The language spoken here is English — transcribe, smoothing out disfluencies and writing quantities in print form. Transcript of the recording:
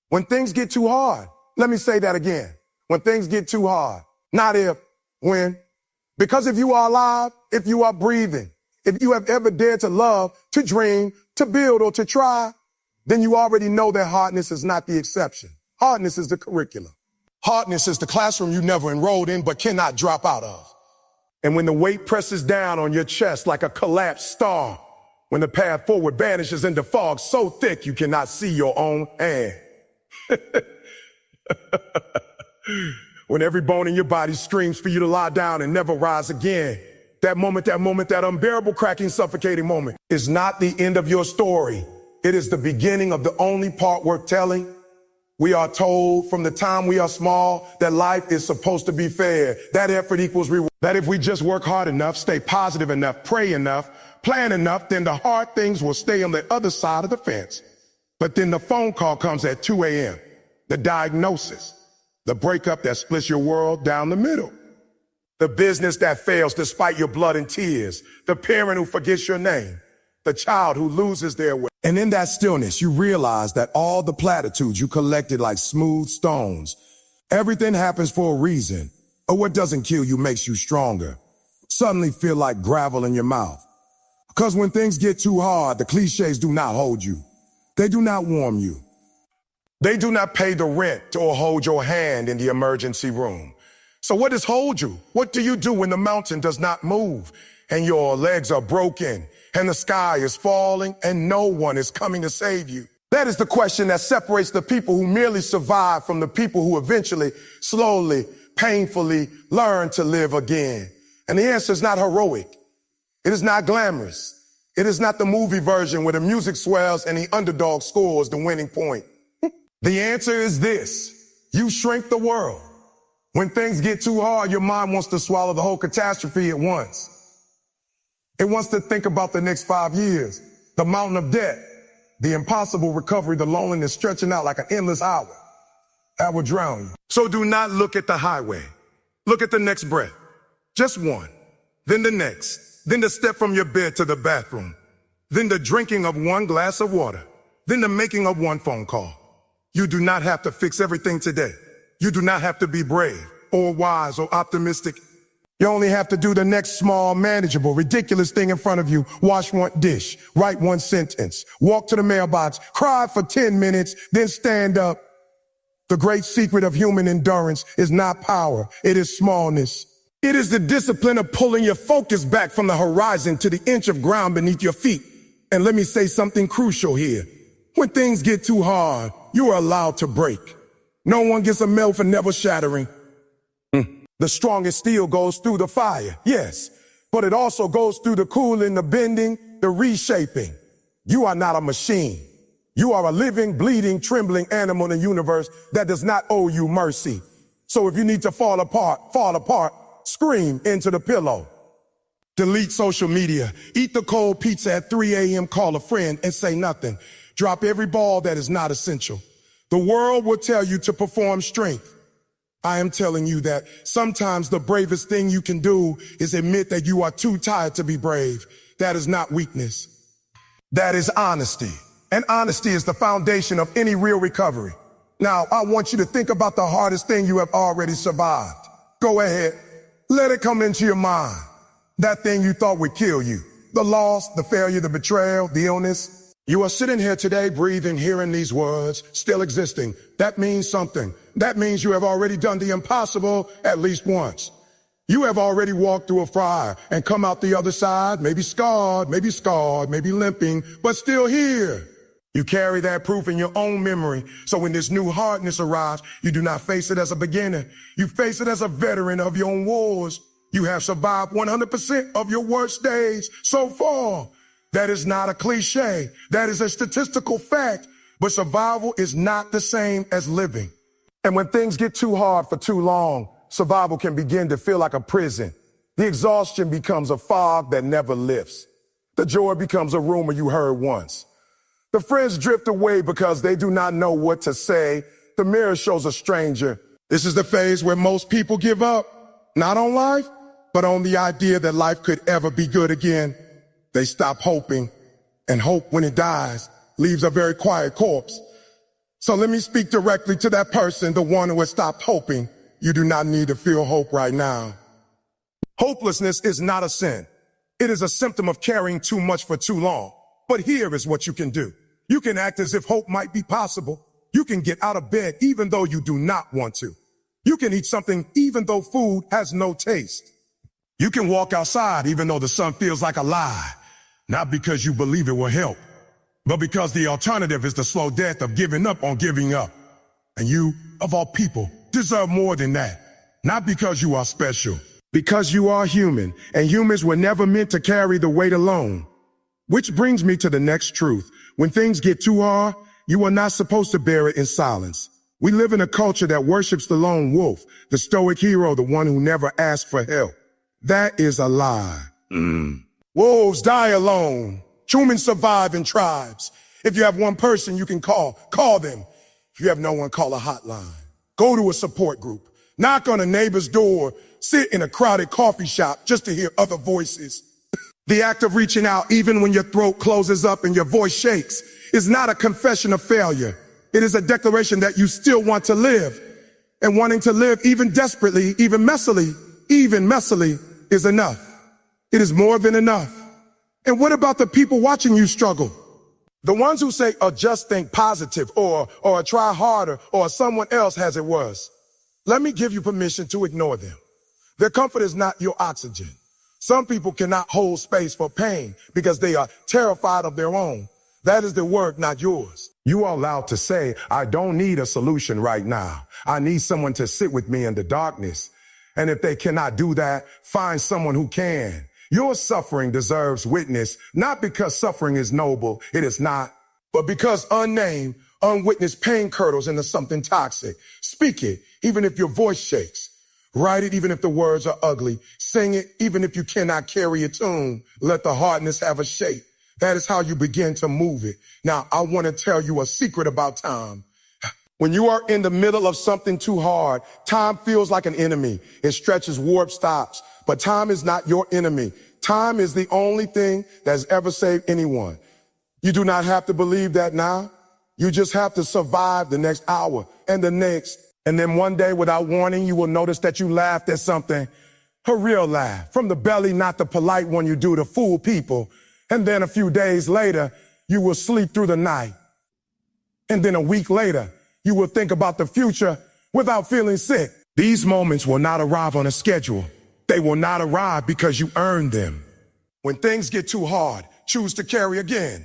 When things get too hard, let me say that again. When things get too hard, not if, when. Because if you are alive, if you are breathing, if you have ever dared to love, to dream, to build, or to try, then you already know that hardness is not the exception. Hardness is the curriculum. Hardness is the classroom you never enrolled in but cannot drop out of. And when the weight presses down on your chest like a collapsed star, when the path forward vanishes into fog so thick you cannot see your own hand. When every bone in your body screams for you to lie down and never rise again, that moment, that unbearable, cracking, suffocating moment is not the end of your story. It is the beginning of the only part worth telling. We are told from the time we are small that life is supposed to be fair, that effort equals reward, that if we just work hard enough, stay positive enough, pray enough, plan enough, then the hard things will stay on the other side of the fence. But then the phone call comes at 2 a.m., the diagnosis, the breakup that splits your world down the middle, the business that fails despite your blood and tears, the parent who forgets your name, the child who loses their way. And in that stillness, you realize that all the platitudes you collected like smooth stones, everything happens for a reason, or what doesn't kill you makes you stronger, suddenly feel like gravel in your mouth. Because when things get too hard, the cliches do not hold you. They do not warm you. They do not pay the rent or hold your hand in the emergency room. So what does hold you? What do you do when the mountain does not move and your legs are broken and the sky is falling and no one is coming to save you? That is the question that separates the people who merely survive from the people who eventually, slowly, painfully learn to live again. And the answer is not heroic. It is not glamorous. It is not the movie version where the music swells and the underdog scores the winning point. The answer is this. You shrink the world. When things get too hard, your mind wants to swallow the whole catastrophe at once. It wants to think about the next 5 years, the mountain of debt, the impossible recovery, the loneliness stretching out like an endless hour. That will drown you. So do not look at the highway. Look at the next breath. Just one, then the next, then the step from your bed to the bathroom, then the drinking of one glass of water, then the making of one phone call. You do not have to fix everything today. You do not have to be brave or wise or optimistic. You only have to do the next small, manageable, ridiculous thing in front of you. Wash one dish, write one sentence, walk to the mailbox, cry for 10 minutes, then stand up. The great secret of human endurance is not power. It is smallness. It is the discipline of pulling your focus back from the horizon to the inch of ground beneath your feet. And let me say something crucial here. When things get too hard, you are allowed to break. No one gets a medal for never shattering. The strongest steel goes through the fire, yes, but it also goes through the cooling, the bending, the reshaping. You are not a machine. You are a living, bleeding, trembling animal in the universe that does not owe you mercy. So if you need to fall apart, scream into the pillow. Delete social media, eat the cold pizza at 3 a.m., call a friend and say nothing. Drop every ball that is not essential. The world will tell you to perform strength. I am telling you that sometimes the bravest thing you can do is admit that you are too tired to be brave. That is not weakness. That is honesty. And honesty is the foundation of any real recovery. Now, I want you to think about the hardest thing you have already survived. Go ahead. Let it come into your mind. That thing you thought would kill you. The loss, the failure, the betrayal, the illness. You are sitting here today, breathing, hearing these words, still existing. That means something. That means you have already done the impossible at least once. You have already walked through a fire and come out the other side, maybe scarred, maybe limping, but still here. You carry that proof in your own memory. So when this new hardness arrives, you do not face it as a beginner. You face it as a veteran of your own wars. You have survived 100% of your worst days so far. That is not a cliche. That is a statistical fact. But survival is not the same as living. And when things get too hard for too long, survival can begin to feel like a prison. The exhaustion becomes a fog that never lifts. The joy becomes a rumor you heard once. The friends drift away because they do not know what to say. The mirror shows a stranger. This is the phase where most people give up. Not on life, but on the idea that life could ever be good again. They stop hoping, and hope, when it dies, leaves a very quiet corpse. So let me speak directly to that person, the one who has stopped hoping. You do not need to feel hope right now. Hopelessness is not a sin. It is a symptom of carrying too much for too long. But here is what you can do. You can act as if hope might be possible. You can get out of bed even though you do not want to. You can eat something even though food has no taste. You can walk outside even though the sun feels like a lie. Not because you believe it will help, but because the alternative is the slow death of giving up on giving up. And you, of all people, deserve more than that. Not because you are special, because you are human, and humans were never meant to carry the weight alone. Which brings me to the next truth. When things get too hard, you are not supposed to bear it in silence. We live in a culture that worships the lone wolf, the stoic hero, the one who never asks for help. That is a lie. Wolves die alone. Humans survive in tribes. If you have one person you can call them. If you have no one, call a hotline. Go to a support group. Knock on a neighbor's door. Sit in a crowded coffee shop just to hear other voices. The act of reaching out, even when your throat closes up and your voice shakes, is not a confession of failure. It is a declaration that you still want to live. And wanting to live even desperately, even messily, is enough. It is more than enough. And what about the people watching you struggle? The ones who say, oh, just think positive, or try harder, or someone else has it worse. Let me give you permission to ignore them. Their comfort is not your oxygen. Some people cannot hold space for pain because they are terrified of their own. That is their work, not yours. You are allowed to say, I don't need a solution right now. I need someone to sit with me in the darkness. And if they cannot do that, find someone who can. Your suffering deserves witness, not because suffering is noble, it is not, but because unnamed, unwitnessed pain curdles into something toxic. Speak it, even if your voice shakes. Write it, even if the words are ugly. Sing it, even if you cannot carry a tune. Let the hardness have a shape. That is how you begin to move it. Now, I want to tell you a secret about time. When you are in the middle of something too hard, time feels like an enemy. It stretches, warp, stops. But time is not your enemy. Time is the only thing that's ever saved anyone. You do not have to believe that now. You just have to survive the next hour and the next. And then one day, without warning, you will notice that you laughed at something, a real laugh, from the belly, not the polite one you do to fool people. And then a few days later, you will sleep through the night. And then a week later, you will think about the future without feeling sick. These moments will not arrive on a schedule. They will not arrive because you earned them. When things get too hard, choose to carry again.